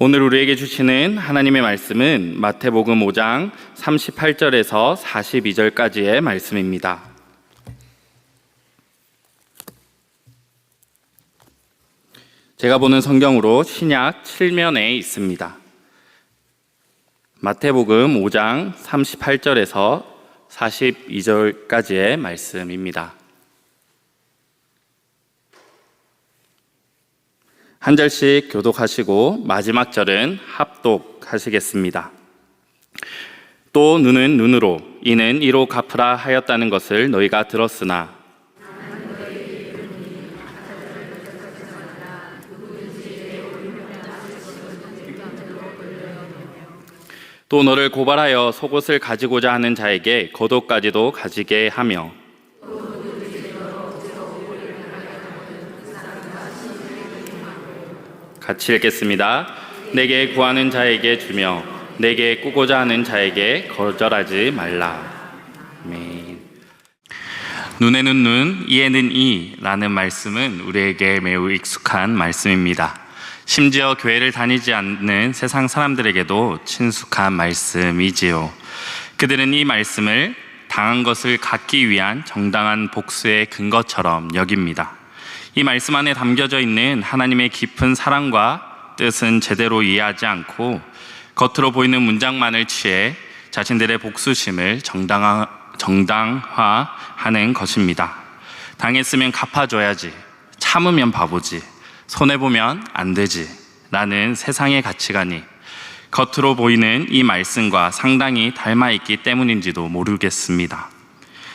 오늘 우리에게 주시는 하나님의 말씀은 마태복음 5장 38절에서 42절까지의 말씀입니다. 제가 보는 성경으로 신약 7면에 있습니다. 마태복음 5장 38절에서 42절까지의 말씀입니다. 한 절씩 교독하시고 마지막 절은 합독하시겠습니다. 또 눈은 눈으로 이는 이로 갚으라 하였다는 것을 너희가 들었으나 또 너를 고발하여 속옷을 가지고자 하는 자에게 겉옷까지도 가지게 하며 같이 읽겠습니다. 내게 구하는 자에게 주며 내게 꾸고자 하는 자에게 거절하지 말라. 아멘. 눈에는 눈, 이에는 이라는 말씀은 우리에게 매우 익숙한 말씀입니다. 심지어 교회를 다니지 않는 세상 사람들에게도 친숙한 말씀이지요. 그들은 이 말씀을 당한 것을 갚기 위한 정당한 복수의 근거처럼 여깁니다. 이 말씀 안에 담겨져 있는 하나님의 깊은 사랑과 뜻은 제대로 이해하지 않고 겉으로 보이는 문장만을 취해 자신들의 복수심을 정당화하는 것입니다. 당했으면 갚아줘야지, 참으면 바보지, 손해보면 안 되지 라는 세상의 가치관이 겉으로 보이는 이 말씀과 상당히 닮아있기 때문인지도 모르겠습니다.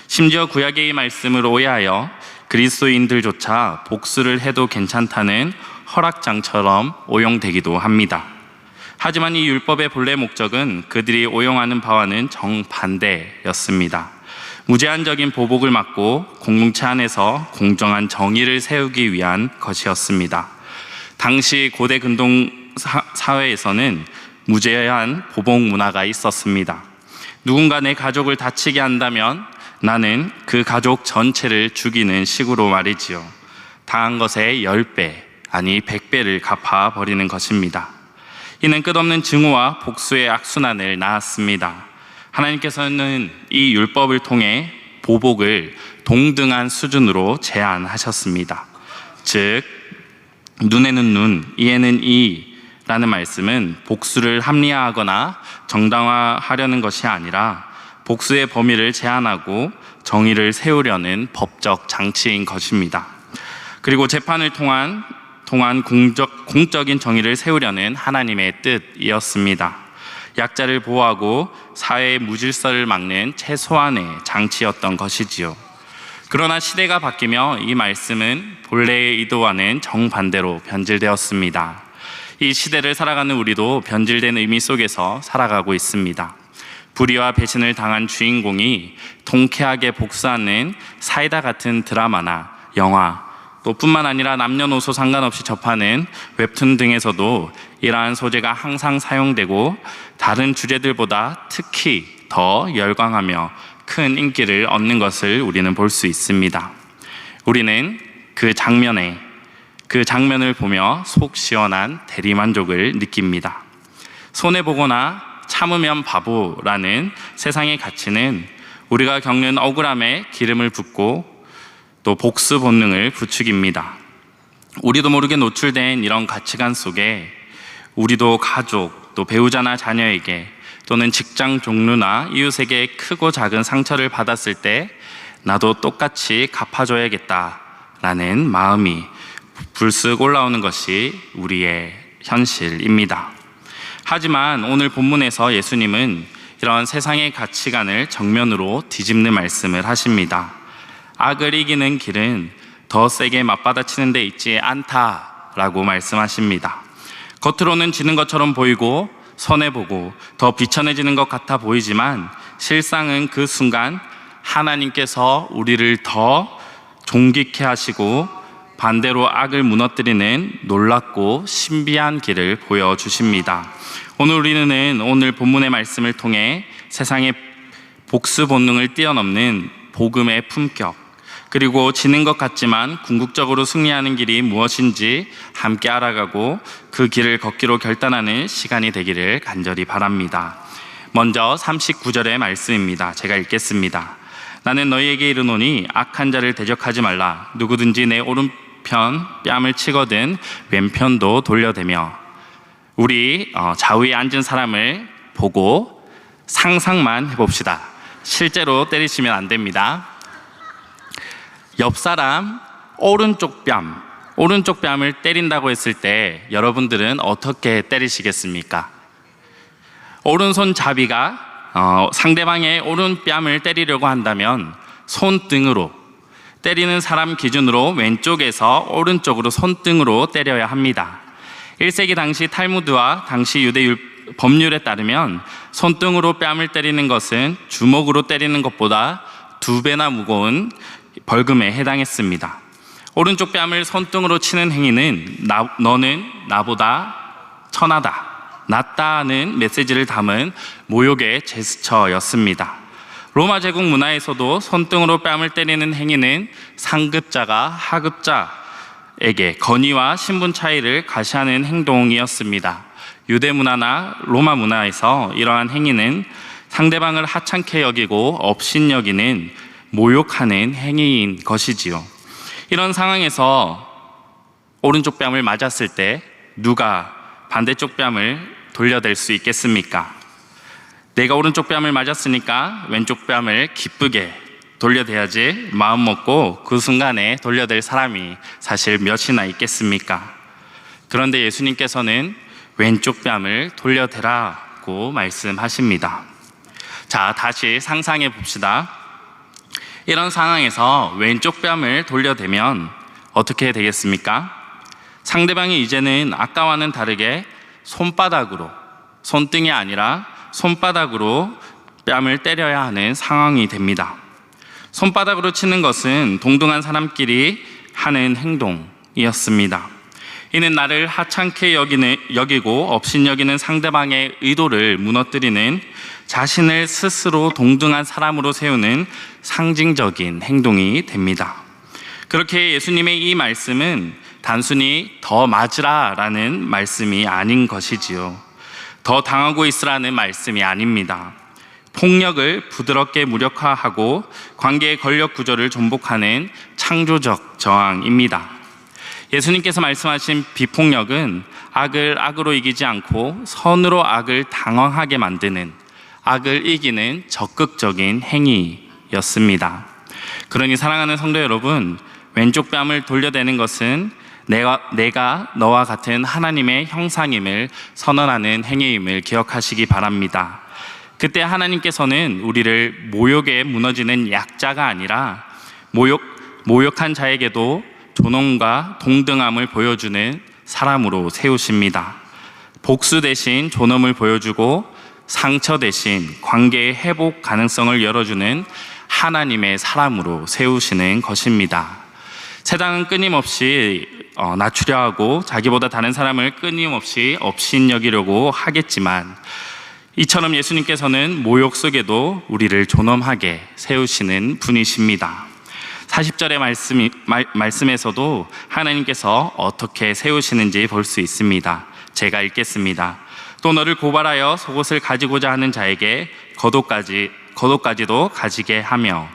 심지어 구약의 이 말씀을 오해하여 그리스도인들조차 복수를 해도 괜찮다는 허락장처럼 오용되기도 합니다. 하지만 이 율법의 본래 목적은 그들이 오용하는 바와는 정반대였습니다. 무제한적인 보복을 막고 공동체 안에서 공정한 정의를 세우기 위한 것이었습니다. 당시 고대 근동 사회에서는 무제한 보복 문화가 있었습니다. 누군가 내 가족을 다치게 한다면 나는 그 가족 전체를 죽이는 식으로 말이지요. 당한 것의 10배, 아니 100배를 갚아버리는 것입니다. 이는 끝없는 증오와 복수의 악순환을 낳았습니다. 하나님께서는 이 율법을 통해 보복을 동등한 수준으로 제한하셨습니다. 즉, 눈에는 눈, 이에는 이라는 말씀은 복수를 합리화하거나 정당화하려는 것이 아니라 복수의 범위를 제한하고 정의를 세우려는 법적 장치인 것입니다. 그리고 재판을 통한 공적인 정의를 세우려는 하나님의 뜻이었습니다. 약자를 보호하고 사회의 무질서를 막는 최소한의 장치였던 것이지요. 그러나 시대가 바뀌며 이 말씀은 본래의 의도와는 정반대로 변질되었습니다. 이 시대를 살아가는 우리도 변질된 의미 속에서 살아가고 있습니다. 불의와 배신을 당한 주인공이 통쾌하게 복수하는 사이다 같은 드라마나 영화, 또 뿐만 아니라 남녀노소 상관없이 접하는 웹툰 등에서도 이러한 소재가 항상 사용되고 다른 주제들보다 특히 더 열광하며 큰 인기를 얻는 것을 우리는 볼 수 있습니다. 우리는 그 장면을 보며 속 시원한 대리만족을 느낍니다. 손해보거나 참으면 바보라는 세상의 가치는 우리가 겪는 억울함에 기름을 붓고 또 복수 본능을 부추깁니다. 우리도 모르게 노출된 이런 가치관 속에 우리도 가족, 또 배우자나 자녀에게 또는 직장 동료나 이웃에게 크고 작은 상처를 받았을 때 나도 똑같이 갚아줘야겠다라는 마음이 불쑥 올라오는 것이 우리의 현실입니다. 하지만 오늘 본문에서 예수님은 이런 세상의 가치관을 정면으로 뒤집는 말씀을 하십니다. 악을 이기는 길은 더 세게 맞받아치는 데 있지 않다라고 말씀하십니다. 겉으로는 지는 것처럼 보이고 손해보고 더 비천해지는 것 같아 보이지만 실상은 그 순간 하나님께서 우리를 더 존귀케 하시고 반대로 악을 무너뜨리는 놀랍고 신비한 길을 보여주십니다. 오늘 우리는 오늘 본문의 말씀을 통해 세상의 복수 본능을 뛰어넘는 복음의 품격, 그리고 지는 것 같지만 궁극적으로 승리하는 길이 무엇인지 함께 알아가고 그 길을 걷기로 결단하는 시간이 되기를 간절히 바랍니다. 먼저 39절의 말씀입니다. 제가 읽겠습니다. 나는 너희에게 이르노니 악한 자를 대적하지 말라. 누구든지 내 오른편 뺨을 치거든 왼편도 돌려대며. 우리 좌우에 앉은 사람을 보고 상상만 해봅시다. 실제로 때리시면 안 됩니다. 옆 사람 오른쪽 뺨을 때린다고 했을 때 여러분들은 어떻게 때리시겠습니까? 오른손잡이가 상대방의 오른뺨을 때리려고 한다면 손등으로, 때리는 사람 기준으로 왼쪽에서 오른쪽으로 손등으로 때려야 합니다. 1세기 당시 탈무드와 당시 유대 법률에 따르면 손등으로 뺨을 때리는 것은 주먹으로 때리는 것보다 2배나 무거운 벌금에 해당했습니다. 오른쪽 뺨을 손등으로 치는 행위는 너는 나보다 천하다, 낫다는 메시지를 담은 모욕의 제스처였습니다. 로마 제국 문화에서도 손등으로 뺨을 때리는 행위는 상급자가 하급자에게 건의와 신분 차이를 가시하는 행동이었습니다. 유대 문화나 로마 문화에서 이러한 행위는 상대방을 하찮게 여기고 업신여기는 모욕하는 행위인 것이지요. 이런 상황에서 오른쪽 뺨을 맞았을 때 누가 반대쪽 뺨을 돌려댈 수 있겠습니까? 내가 오른쪽 뺨을 맞았으니까 왼쪽 뺨을 기쁘게 돌려대야지 마음 먹고 그 순간에 돌려댈 사람이 사실 몇이나 있겠습니까? 그런데 예수님께서는 왼쪽 뺨을 돌려대라고 말씀하십니다. 자, 다시 상상해 봅시다. 이런 상황에서 왼쪽 뺨을 돌려대면 어떻게 되겠습니까? 상대방이 이제는 아까와는 다르게 손바닥으로, 손등이 아니라 손바닥으로 뺨을 때려야 하는 상황이 됩니다. 손바닥으로 치는 것은 동등한 사람끼리 하는 행동이었습니다. 이는 나를 하찮게 여기고 업신여기는 상대방의 의도를 무너뜨리는, 자신을 스스로 동등한 사람으로 세우는 상징적인 행동이 됩니다. 그렇게 예수님의 이 말씀은 단순히 더 맞으라라는 말씀이 아닌 것이지요. 더 당하고 있으라는 말씀이 아닙니다. 폭력을 부드럽게 무력화하고 관계의 권력 구조를 존복하는 창조적 저항입니다. 예수님께서 말씀하신 비폭력은 악을 악으로 이기지 않고 선으로 악을 당황하게 만드는, 악을 이기는 적극적인 행위였습니다. 그러니 사랑하는 성도 여러분, 왼쪽 뺨을 돌려대는 것은 내가 너와 같은 하나님의 형상임을 선언하는 행위임을 기억하시기 바랍니다. 그때 하나님께서는 우리를 모욕에 무너지는 약자가 아니라 모욕한 자에게도 존엄과 동등함을 보여주는 사람으로 세우십니다. 복수 대신 존엄을 보여주고 상처 대신 관계의 회복 가능성을 열어주는 하나님의 사람으로 세우시는 것입니다. 세상은 끊임없이 낮추려 하고 자기보다 다른 사람을 끊임없이 업신여기려고 하겠지만, 이처럼 예수님께서는 모욕 속에도 우리를 존엄하게 세우시는 분이십니다. 40절의 말씀에서도 하나님께서 어떻게 세우시는지 볼 수 있습니다. 제가 읽겠습니다. 또 너를 고발하여 속옷을 가지고자 하는 자에게 겉옷까지도 가지게 하며.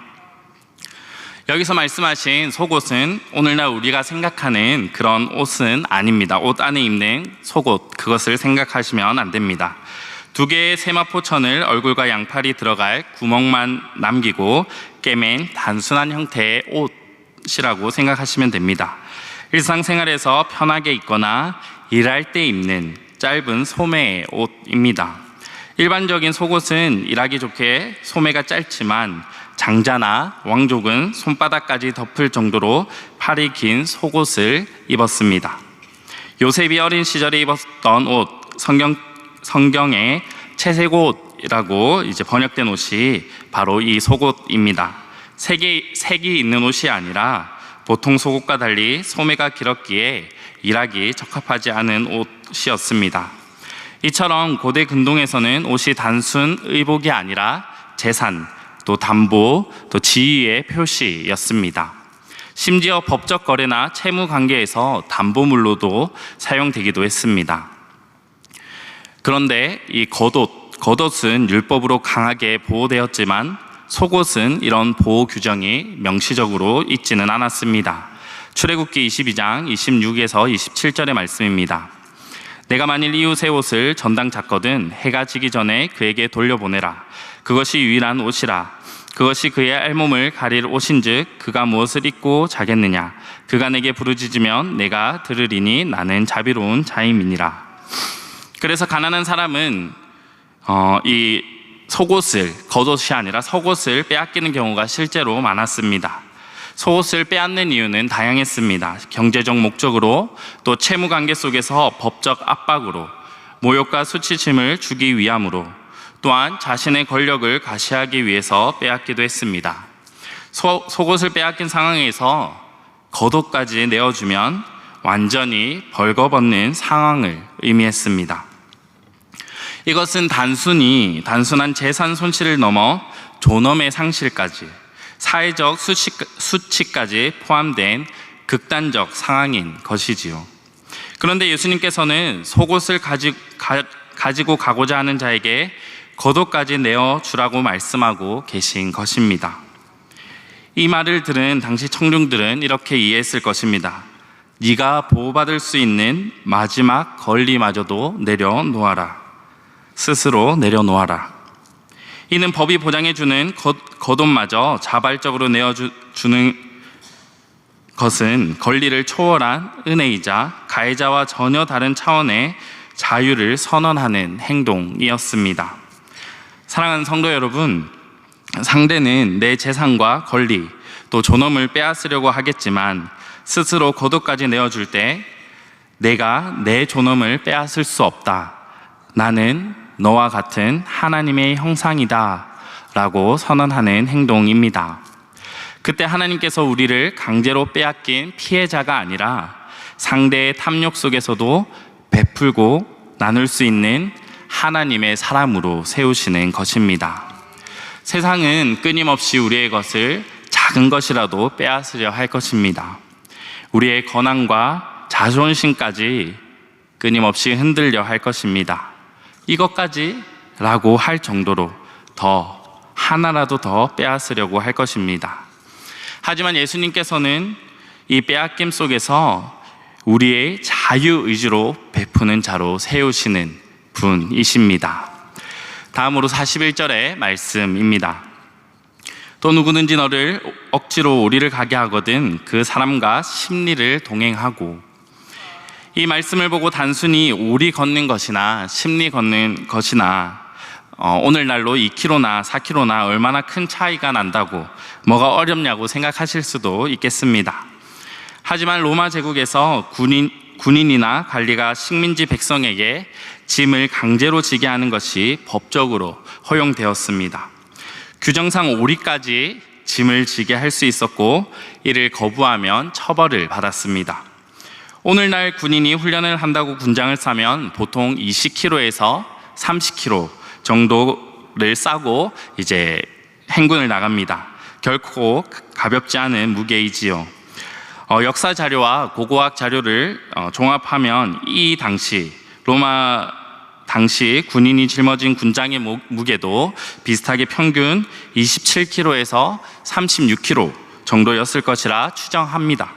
여기서 말씀하신 속옷은 오늘날 우리가 생각하는 그런 옷은 아닙니다. 옷 안에 입는 속옷, 그것을 생각하시면 안 됩니다. 2개의 세마포천을 얼굴과 양팔이 들어갈 구멍만 남기고 꿰맨 단순한 형태의 옷이라고 생각하시면 됩니다. 일상생활에서 편하게 입거나 일할 때 입는 짧은 소매의 옷입니다. 일반적인 속옷은 일하기 좋게 소매가 짧지만 장자나 왕족은 손바닥까지 덮을 정도로 팔이 긴 속옷을 입었습니다. 요셉이 어린 시절에 입었던 옷, 성경의 채색옷이라고 번역된 옷이 바로 이 속옷입니다. 색이 있는 옷이 아니라 보통 속옷과 달리 소매가 길었기에 일하기 적합하지 않은 옷이었습니다. 이처럼 고대 근동에서는 옷이 단순 의복이 아니라 재산, 또 담보, 또 지위의 표시였습니다. 심지어 법적 거래나 채무 관계에서 담보물로도 사용되기도 했습니다. 그런데 이 겉옷은 율법으로 강하게 보호되었지만 속옷은 이런 보호 규정이 명시적으로 있지는 않았습니다. 출애굽기 22장 26에서 27절의 말씀입니다. 내가 만일 이웃의 옷을 전당 잤거든 해가 지기 전에 그에게 돌려보내라. 그것이 유일한 옷이라. 그것이 그의 알몸을 가릴 옷인즉 그가 무엇을 입고 자겠느냐. 그가 내게 부르짖으면 내가 들으리니 나는 자비로운 자임이니라. 그래서 가난한 사람은 이 속옷을, 겉옷이 아니라 속옷을 빼앗기는 경우가 실제로 많았습니다. 속옷을 빼앗는 이유는 다양했습니다. 경제적 목적으로, 또 채무관계 속에서 법적 압박으로, 모욕과 수치심을 주기 위함으로, 또한 자신의 권력을 과시하기 위해서 빼앗기도 했습니다. 속옷을 빼앗긴 상황에서 겉옷까지 내어주면 완전히 벌거벗는 상황을 의미했습니다. 이것은 단순한 재산 손실을 넘어 존엄의 상실까지, 사회적 수치까지 포함된 극단적 상황인 것이지요. 그런데 예수님께서는 속옷을 가지고 가고자 하는 자에게 겉옷까지 내어주라고 말씀하고 계신 것입니다. 이 말을 들은 당시 청중들은 이렇게 이해했을 것입니다. 네가 보호받을 수 있는 마지막 권리마저도 내려놓아라. 스스로 내려놓아라. 이는 법이 보장해주는 겉옷마저 자발적으로 내어주는 것은 권리를 초월한 은혜이자 가해자와 전혀 다른 차원의 자유를 선언하는 행동이었습니다. 사랑하는 성도 여러분, 상대는 내 재산과 권리, 또 존엄을 빼앗으려고 하겠지만 스스로 겉옷까지 내어줄 때 내가 내 존엄을 빼앗을 수 없다. 나는 너와 같은 하나님의 형상이다 라고 선언하는 행동입니다. 그때 하나님께서 우리를 강제로 빼앗긴 피해자가 아니라 상대의 탐욕 속에서도 베풀고 나눌 수 있는 하나님의 사람으로 세우시는 것입니다. 세상은 끊임없이 우리의 것을 작은 것이라도 빼앗으려 할 것입니다. 우리의 권한과 자존심까지 끊임없이 흔들려 할 것입니다. 이것까지 라고 할 정도로 하나라도 더 빼앗으려고 할 것입니다. 하지만 예수님께서는 이 빼앗김 속에서 우리의 자유의지로 베푸는 자로 세우시는 분이십니다. 다음으로 41절의 말씀입니다. 또 누구든지 너를 억지로 오리를 가게 하거든 그 사람과 심리를 동행하고. 이 말씀을 보고 단순히 오리 걷는 것이나 심리 걷는 것이나 오늘날로 2km나 4km나 얼마나 큰 차이가 난다고 뭐가 어렵냐고 생각하실 수도 있겠습니다. 하지만 로마 제국에서 군인이나 관리가 식민지 백성에게 짐을 강제로 지게 하는 것이 법적으로 허용되었습니다. 규정상 오리까지 짐을 지게 할 수 있었고 이를 거부하면 처벌을 받았습니다. 오늘날 군인이 훈련을 한다고 군장을 싸면 보통 20kg에서 30kg 정도를 싸고 이제 행군을 나갑니다. 결코 가볍지 않은 무게이지요. 역사 자료와 고고학 자료를 종합하면 이 당시 로마 당시 군인이 짊어진 군장의 무게도 비슷하게 평균 27kg에서 36kg 정도였을 것이라 추정합니다.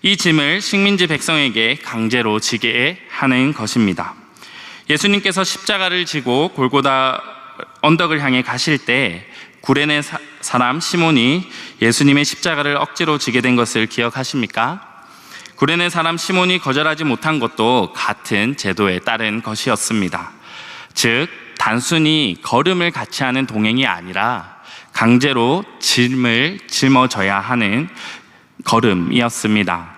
이 짐을 식민지 백성에게 강제로 지게 하는 것입니다. 예수님께서 십자가를 지고 골고다 언덕을 향해 가실 때 구레네 사람 시몬이 예수님의 십자가를 억지로 지게 된 것을 기억하십니까? 구레네 사람 시몬이 거절하지 못한 것도 같은 제도에 따른 것이었습니다. 즉 단순히 걸음을 같이 하는 동행이 아니라 강제로 짐을 짊어져야 하는 걸음이었습니다.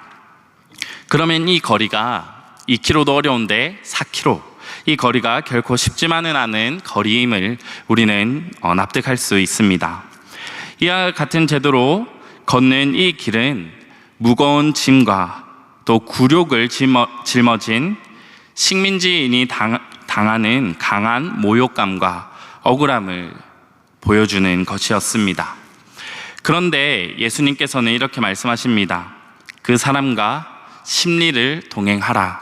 그러면 이 거리가 2km도 어려운데 4km, 이 거리가 결코 쉽지만은 않은 거리임을 우리는 납득할 수 있습니다. 이와 같은 제도로 걷는 이 길은 무거운 짐과 또 굴욕을 짊어진 식민지인이 당하는 강한 모욕감과 억울함을 보여주는 것이었습니다. 그런데 예수님께서는 이렇게 말씀하십니다. 그 사람과 심리를 동행하라.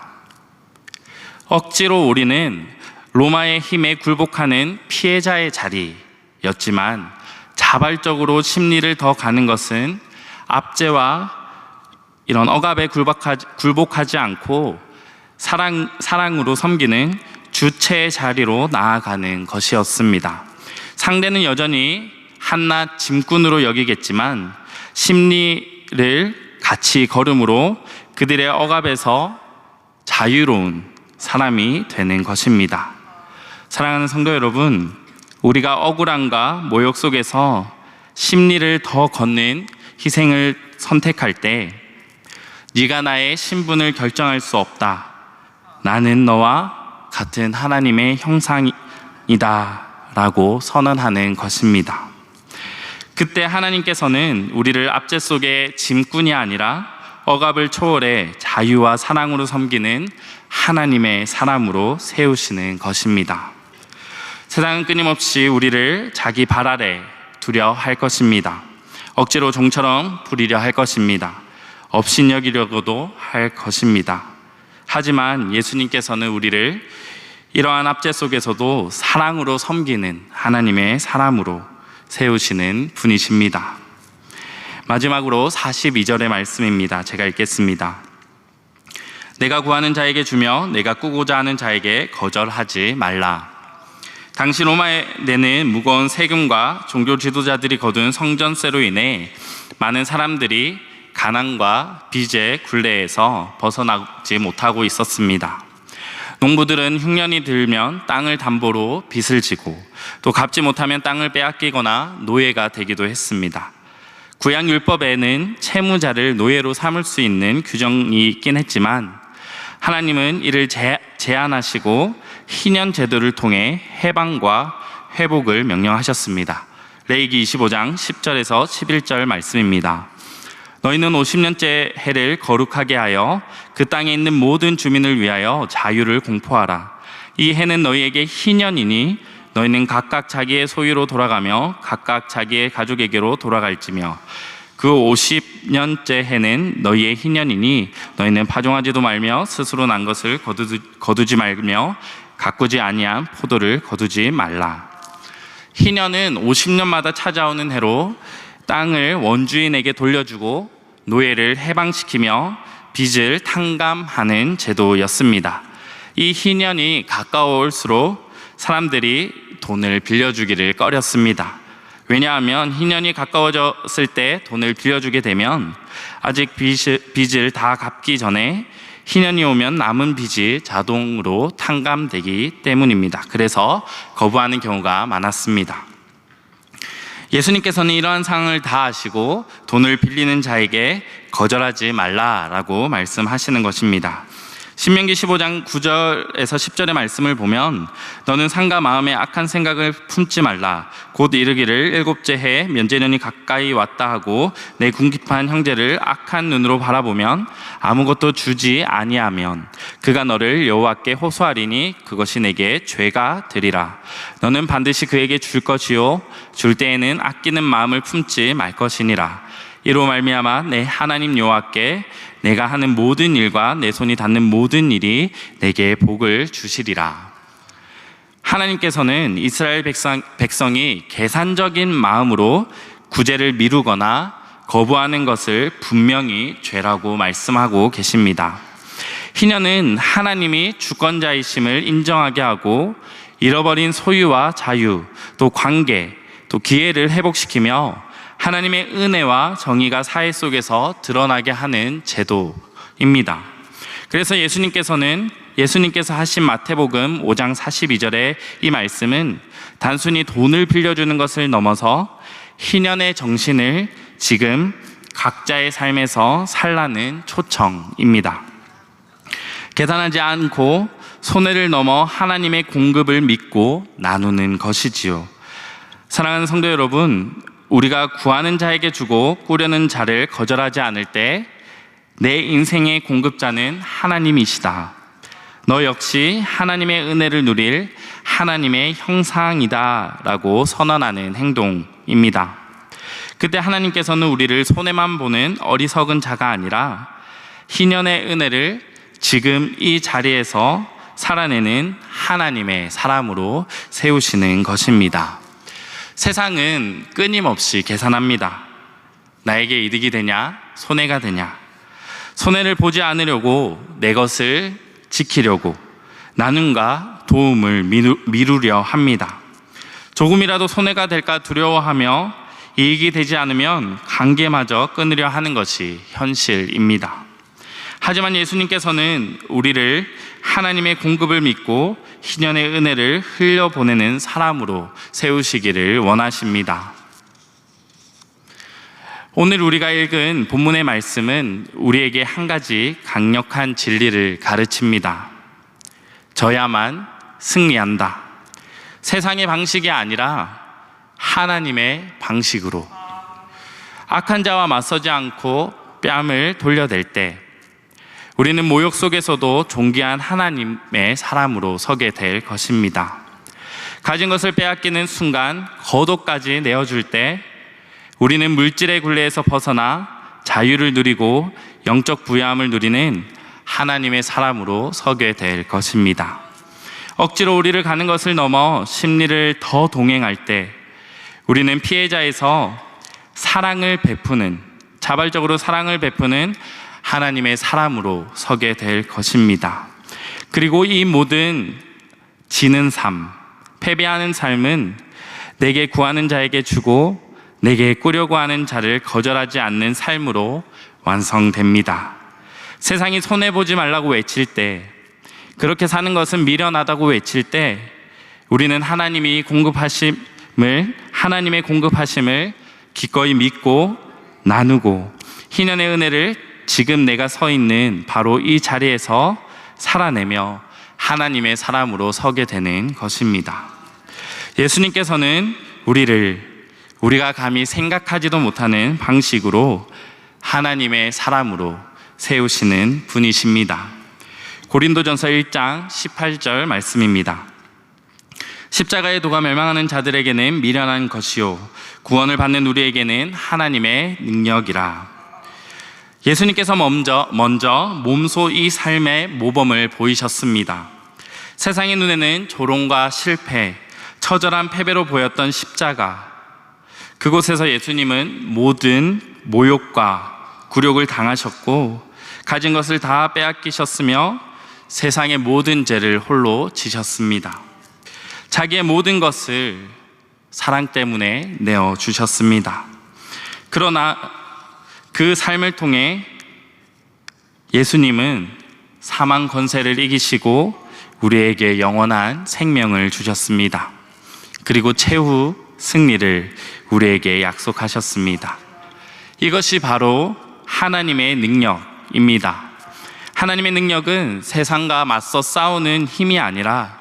억지로 우리는 로마의 힘에 굴복하는 피해자의 자리였지만 자발적으로 심리를 더 가는 것은 압제와 이런 억압에 굴복하지 않고 사랑으로 섬기는 주체의 자리로 나아가는 것이었습니다. 상대는 여전히 한낱 짐꾼으로 여기겠지만 심리를 같이 걸음으로 그들의 억압에서 자유로운 사람이 되는 것입니다. 사랑하는 성도 여러분, 우리가 억울함과 모욕 속에서 심리를 더 걷는 희생을 선택할 때 네가 나의 신분을 결정할 수 없다. 나는 너와 같은 하나님의 형상이다 라고 선언하는 것입니다. 그때 하나님께서는 우리를 압제 속의 짐꾼이 아니라 억압을 초월해 자유와 사랑으로 섬기는 하나님의 사람으로 세우시는 것입니다. 세상은 끊임없이 우리를 자기 발 아래 두려 할 것입니다. 억지로 종처럼 부리려 할 것입니다. 업신여기려고도 할 것입니다. 하지만 예수님께서는 우리를 이러한 압제 속에서도 사랑으로 섬기는 하나님의 사람으로 세우시는 분이십니다. 마지막으로 42절의 말씀입니다. 제가 읽겠습니다. 내가 구하는 자에게 주며 내가 꾸고자 하는 자에게 거절하지 말라. 당시 로마에 내는 무거운 세금과 종교 지도자들이 거둔 성전세로 인해 많은 사람들이 가난과 빚의 굴레에서 벗어나지 못하고 있었습니다. 농부들은 흉년이 들면 땅을 담보로 빚을 지고 또 갚지 못하면 땅을 빼앗기거나 노예가 되기도 했습니다. 구약율법에는 채무자를 노예로 삼을 수 있는 규정이 있긴 했지만 하나님은 이를 제한하시고 희년 제도를 통해 해방과 회복을 명령하셨습니다. 레위기 25장 10절에서 11절 말씀입니다. 너희는 50년째 해를 거룩하게 하여 그 땅에 있는 모든 주민을 위하여 자유를 공포하라. 이 해는 너희에게 희년이니 너희는 각각 자기의 소유로 돌아가며 각각 자기의 가족에게로 돌아갈지며 그 50년째 해는 너희의 희년이니 너희는 파종하지도 말며 스스로 난 것을 거두지 말며 가꾸지 아니한 포도를 거두지 말라. 희년은 50년마다 찾아오는 해로 땅을 원주인에게 돌려주고 노예를 해방시키며 빚을 탕감하는 제도였습니다. 이 희년이 가까울수록 사람들이 돈을 빌려주기를 꺼렸습니다. 왜냐하면 희년이 가까워졌을 때 돈을 빌려주게 되면 아직 빚을 다 갚기 전에 희년이 오면 남은 빚이 자동으로 탕감되기 때문입니다. 그래서 거부하는 경우가 많았습니다. 예수님께서는 이러한 상황을 다 아시고 돈을 빌리는 자에게 거절하지 말라라고 말씀하시는 것입니다. 신명기 15장 9절에서 10절의 말씀을 보면 너는 상가 마음에 악한 생각을 품지 말라. 곧 이르기를 일곱째 해에 면제년이 가까이 왔다 하고 내 궁핍한 형제를 악한 눈으로 바라보면 아무것도 주지 아니하면 그가 너를 여호와께 호소하리니 그것이 내게 죄가 되리라. 너는 반드시 그에게 줄 것이요 줄 때에는 아끼는 마음을 품지 말 것이니라. 이로 말미암아 내 하나님 여호와께 내가 하는 모든 일과 내 손이 닿는 모든 일이 내게 복을 주시리라. 하나님께서는 이스라엘 백성이 계산적인 마음으로 구제를 미루거나 거부하는 것을 분명히 죄라고 말씀하고 계십니다. 희년은 하나님이 주권자이심을 인정하게 하고 잃어버린 소유와 자유, 또 관계, 또 기회를 회복시키며 하나님의 은혜와 정의가 사회 속에서 드러나게 하는 제도입니다. 그래서 예수님께서 하신 마태복음 5장 42절의 이 말씀은 단순히 돈을 빌려주는 것을 넘어서 희년의 정신을 지금 각자의 삶에서 살라는 초청입니다. 계산하지 않고 손해를 넘어 하나님의 공급을 믿고 나누는 것이지요. 사랑하는 성도 여러분, 우리가 구하는 자에게 주고 꾸려는 자를 거절하지 않을 때 내 인생의 공급자는 하나님이시다. 너 역시 하나님의 은혜를 누릴 하나님의 형상이다 라고 선언하는 행동입니다. 그때 하나님께서는 우리를 손해만 보는 어리석은 자가 아니라 희년의 은혜를 지금 이 자리에서 살아내는 하나님의 사람으로 세우시는 것입니다. 세상은 끊임없이 계산합니다. 나에게 이득이 되냐, 손해가 되냐. 손해를 보지 않으려고 내 것을 지키려고 나눔과 도움을 미루려 합니다. 조금이라도 손해가 될까 두려워하며 이익이 되지 않으면 관계마저 끊으려 하는 것이 현실입니다. 하지만 예수님께서는 우리를 하나님의 공급을 믿고 희년의 은혜를 흘려보내는 사람으로 세우시기를 원하십니다. 오늘 우리가 읽은 본문의 말씀은 우리에게 한 가지 강력한 진리를 가르칩니다. 져야만 승리한다. 세상의 방식이 아니라 하나님의 방식으로. 악한 자와 맞서지 않고 뺨을 돌려댈 때 우리는 모욕 속에서도 존귀한 하나님의 사람으로 서게 될 것입니다. 가진 것을 빼앗기는 순간 거독까지 내어줄 때 우리는 물질의 굴레에서 벗어나 자유를 누리고 영적 부유함을 누리는 하나님의 사람으로 서게 될 것입니다. 억지로 우리를 가는 것을 넘어 심리를 더 동행할 때 우리는 피해자에서 사랑을 베푸는, 자발적으로 사랑을 베푸는 하나님의 사람으로 서게 될 것입니다. 그리고 이 모든 지는 삶, 패배하는 삶은 내게 구하는 자에게 주고 내게 꾸려고 하는 자를 거절하지 않는 삶으로 완성됩니다. 세상이 손해보지 말라고 외칠 때, 그렇게 사는 것은 미련하다고 외칠 때 우리는 하나님의 공급하심을 기꺼이 믿고 나누고 희년의 은혜를 지금 내가 서 있는 바로 이 자리에서 살아내며 하나님의 사람으로 서게 되는 것입니다. 예수님께서는 우리가 감히 생각하지도 못하는 방식으로 하나님의 사람으로 세우시는 분이십니다. 고린도전서 1장 18절 말씀입니다. 십자가의 도가 멸망하는 자들에게는 미련한 것이요 구원을 받는 우리에게는 하나님의 능력이라. 예수님께서 먼저 몸소 이 삶의 모범을 보이셨습니다. 세상의 눈에는 조롱과 실패, 처절한 패배로 보였던 십자가, 그곳에서 예수님은 모든 모욕과 굴욕을 당하셨고 가진 것을 다 빼앗기셨으며 세상의 모든 죄를 홀로 지셨습니다. 자기의 모든 것을 사랑 때문에 내어주셨습니다. 그러나 그 삶을 통해 예수님은 사망 권세를 이기시고 우리에게 영원한 생명을 주셨습니다. 그리고 최후 승리를 우리에게 약속하셨습니다. 이것이 바로 하나님의 능력입니다. 하나님의 능력은 세상과 맞서 싸우는 힘이 아니라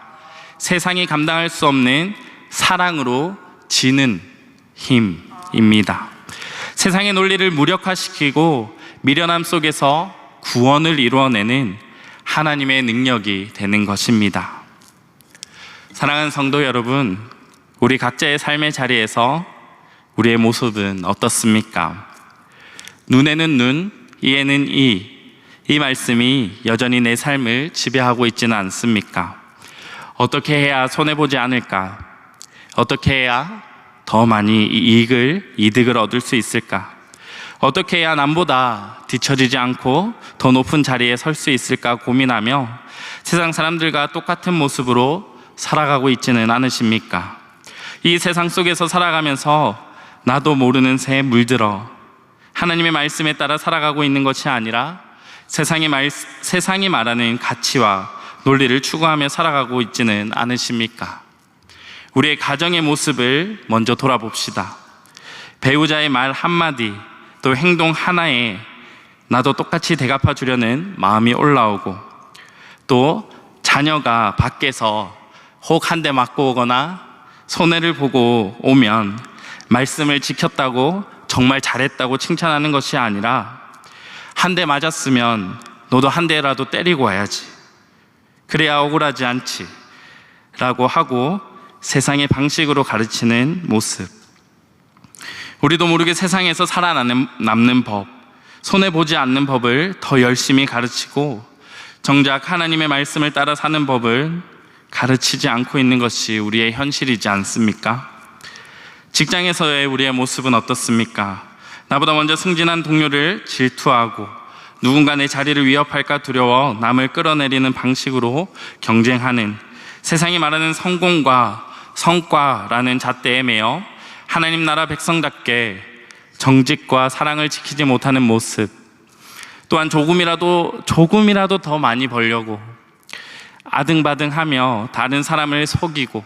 세상이 감당할 수 없는 사랑으로 지는 힘입니다. 세상의 논리를 무력화시키고 미련함 속에서 구원을 이루어내는 하나님의 능력이 되는 것입니다. 사랑하는 성도 여러분, 우리 각자의 삶의 자리에서 우리의 모습은 어떻습니까? 눈에는 눈, 이에는 이 말씀이 여전히 내 삶을 지배하고 있지는 않습니까? 어떻게 해야 손해보지 않을까? 어떻게 해야 더 많이 이득을 얻을 수 있을까? 어떻게 해야 남보다 뒤처지지 않고 더 높은 자리에 설 수 있을까 고민하며 세상 사람들과 똑같은 모습으로 살아가고 있지는 않으십니까? 이 세상 속에서 살아가면서 나도 모르는 새에 물들어 하나님의 말씀에 따라 살아가고 있는 것이 아니라 세상이 말하는 가치와 논리를 추구하며 살아가고 있지는 않으십니까? 우리의 가정의 모습을 먼저 돌아봅시다. 배우자의 말 한마디, 또 행동 하나에 나도 똑같이 대갚아 주려는 마음이 올라오고, 또 자녀가 밖에서 혹 한 대 맞고 오거나 손해를 보고 오면 말씀을 지켰다고 정말 잘했다고 칭찬하는 것이 아니라 한 대 맞았으면 너도 한 대라도 때리고 와야지, 그래야 억울하지 않지 라고 하고 세상의 방식으로 가르치는 모습. 우리도 모르게 세상에서 살아남는 법, 손해보지 않는 법을 더 열심히 가르치고 정작 하나님의 말씀을 따라 사는 법을 가르치지 않고 있는 것이 우리의 현실이지 않습니까? 직장에서의 우리의 모습은 어떻습니까? 나보다 먼저 승진한 동료를 질투하고 누군가 내 자리를 위협할까 두려워 남을 끌어내리는 방식으로 경쟁하는, 세상이 말하는 성공과 성과라는 잣대에 매여 하나님 나라 백성답게 정직과 사랑을 지키지 못하는 모습, 또한 조금이라도 더 많이 벌려고 아등바등하며 다른 사람을 속이고,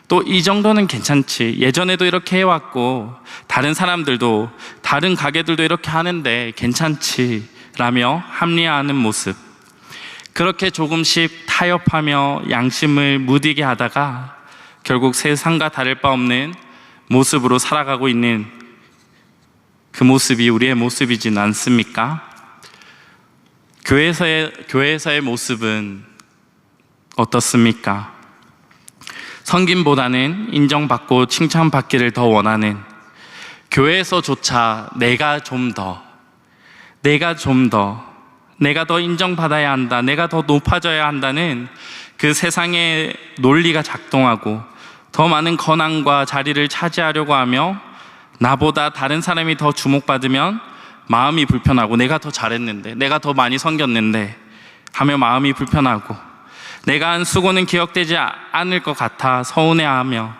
또 이 정도는 괜찮지, 예전에도 이렇게 해왔고 다른 사람들도 다른 가게들도 이렇게 하는데 괜찮지 라며 합리화하는 모습, 그렇게 조금씩 타협하며 양심을 무디게 하다가 결국 세상과 다를 바 없는 모습으로 살아가고 있는 그 모습이 우리의 모습이진 않습니까? 교회에서의 모습은 어떻습니까? 성김보다는 인정받고 칭찬받기를 더 원하는, 교회에서조차 내가 더 인정받아야 한다, 내가 더 높아져야 한다는 그 세상의 논리가 작동하고 더 많은 권한과 자리를 차지하려고 하며, 나보다 다른 사람이 더 주목받으면 마음이 불편하고, 내가 더 잘했는데, 내가 더 많이 섬겼는데 하며 마음이 불편하고, 내가 한 수고는 기억되지 않을 것 같아 서운해하며,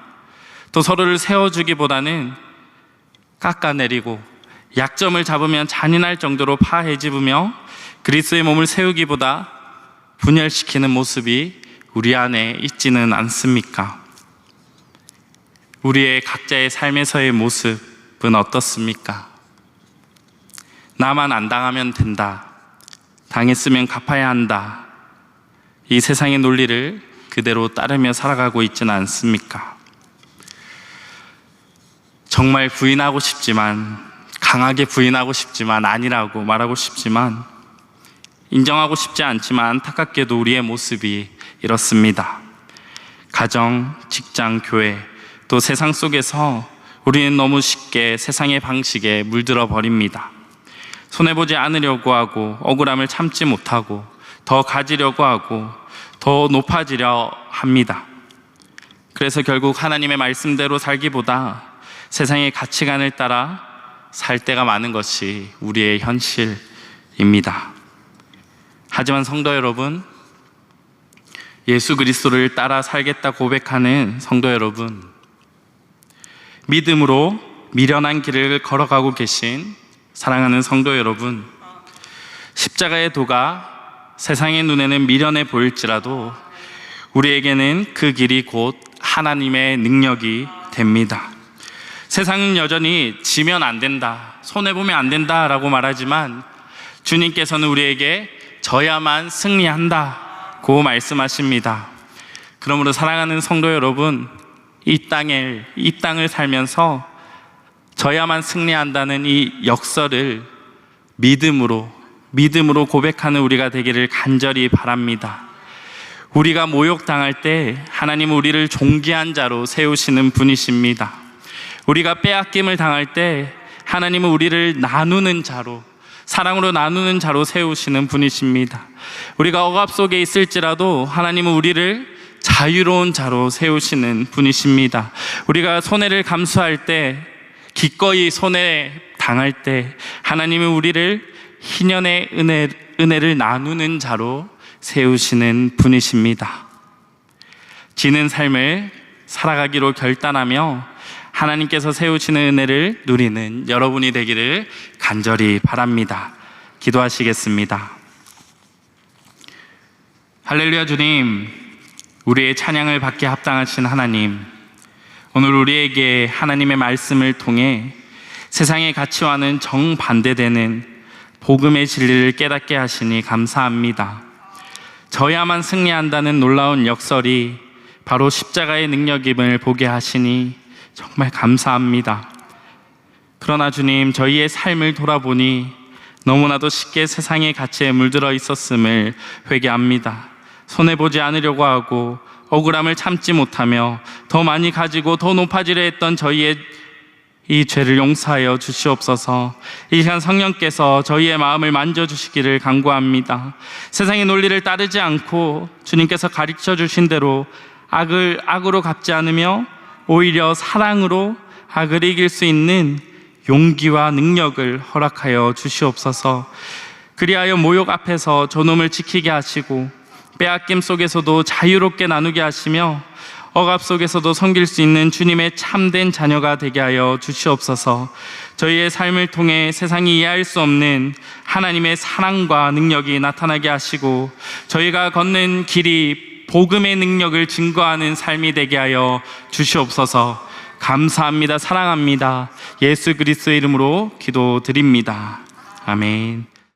또 서로를 세워주기보다는 깎아내리고 약점을 잡으면 잔인할 정도로 파헤집으며 그리스도의 몸을 세우기보다 분열시키는 모습이 우리 안에 있지는 않습니까? 우리의 각자의 삶에서의 모습은 어떻습니까? 나만 안 당하면 된다, 당했으면 갚아야 한다, 이 세상의 논리를 그대로 따르며 살아가고 있지는 않습니까? 정말 부인하고 싶지만, 강하게 부인하고 싶지만, 아니라고 말하고 싶지만, 인정하고 싶지 않지만 안타깝게도 우리의 모습이 이렇습니다. 가정, 직장, 교회, 또 세상 속에서 우리는 너무 쉽게 세상의 방식에 물들어 버립니다. 손해보지 않으려고 하고, 억울함을 참지 못하고, 더 가지려고 하고, 더 높아지려 합니다. 그래서 결국 하나님의 말씀대로 살기보다 세상의 가치관을 따라 살 때가 많은 것이 우리의 현실입니다. 하지만 성도 여러분, 예수 그리스도를 따라 살겠다 고백하는 성도 여러분, 믿음으로 미련한 길을 걸어가고 계신 사랑하는 성도 여러분, 십자가의 도가 세상의 눈에는 미련해 보일지라도 우리에게는 그 길이 곧 하나님의 능력이 됩니다. 세상은 여전히 지면 안 된다, 손해보면 안 된다라고 말하지만 주님께서는 우리에게 져야만 승리한다고 말씀하십니다. 그러므로 사랑하는 성도 여러분, 이 땅을 살면서 져야만 승리한다는 이 역설을 믿음으로 고백하는 우리가 되기를 간절히 바랍니다. 우리가 모욕당할 때 하나님은 우리를 존귀한 자로 세우시는 분이십니다. 우리가 빼앗김을 당할 때 하나님은 우리를 나누는 자로, 사랑으로 나누는 자로 세우시는 분이십니다. 우리가 억압 속에 있을지라도 하나님은 우리를 자유로운 자로 세우시는 분이십니다. 우리가 손해를 감수할 때, 기꺼이 손해 당할 때 하나님은 우리를 희년의 은혜를 나누는 자로 세우시는 분이십니다. 지는 삶을 살아가기로 결단하며 하나님께서 세우시는 은혜를 누리는 여러분이 되기를 간절히 바랍니다. 기도하시겠습니다. 할렐루야. 주님, 우리의 찬양을 받게 합당하신 하나님, 오늘 우리에게 하나님의 말씀을 통해 세상의 가치와는 정반대되는 복음의 진리를 깨닫게 하시니 감사합니다. 져야만 승리한다는 놀라운 역설이 바로 십자가의 능력임을 보게 하시니 정말 감사합니다. 그러나 주님, 저희의 삶을 돌아보니 너무나도 쉽게 세상의 가치에 물들어 있었음을 회개합니다. 손해보지 않으려고 하고 억울함을 참지 못하며 더 많이 가지고 더 높아지려 했던 저희의 이 죄를 용서하여 주시옵소서. 이 시간 성령께서 저희의 마음을 만져주시기를 간구합니다. 세상의 논리를 따르지 않고 주님께서 가르쳐 주신 대로 악을 악으로 갚지 않으며 오히려 사랑으로 악을 이길 수 있는 용기와 능력을 허락하여 주시옵소서. 그리하여 모욕 앞에서 저놈을 지키게 하시고 빼앗김 속에서도 자유롭게 나누게 하시며 억압 속에서도 섬길 수 있는 주님의 참된 자녀가 되게 하여 주시옵소서. 저희의 삶을 통해 세상이 이해할 수 없는 하나님의 사랑과 능력이 나타나게 하시고 저희가 걷는 길이 복음의 능력을 증거하는 삶이 되게 하여 주시옵소서. 감사합니다. 사랑합니다. 예수 그리스도의 이름으로 기도드립니다. 아멘.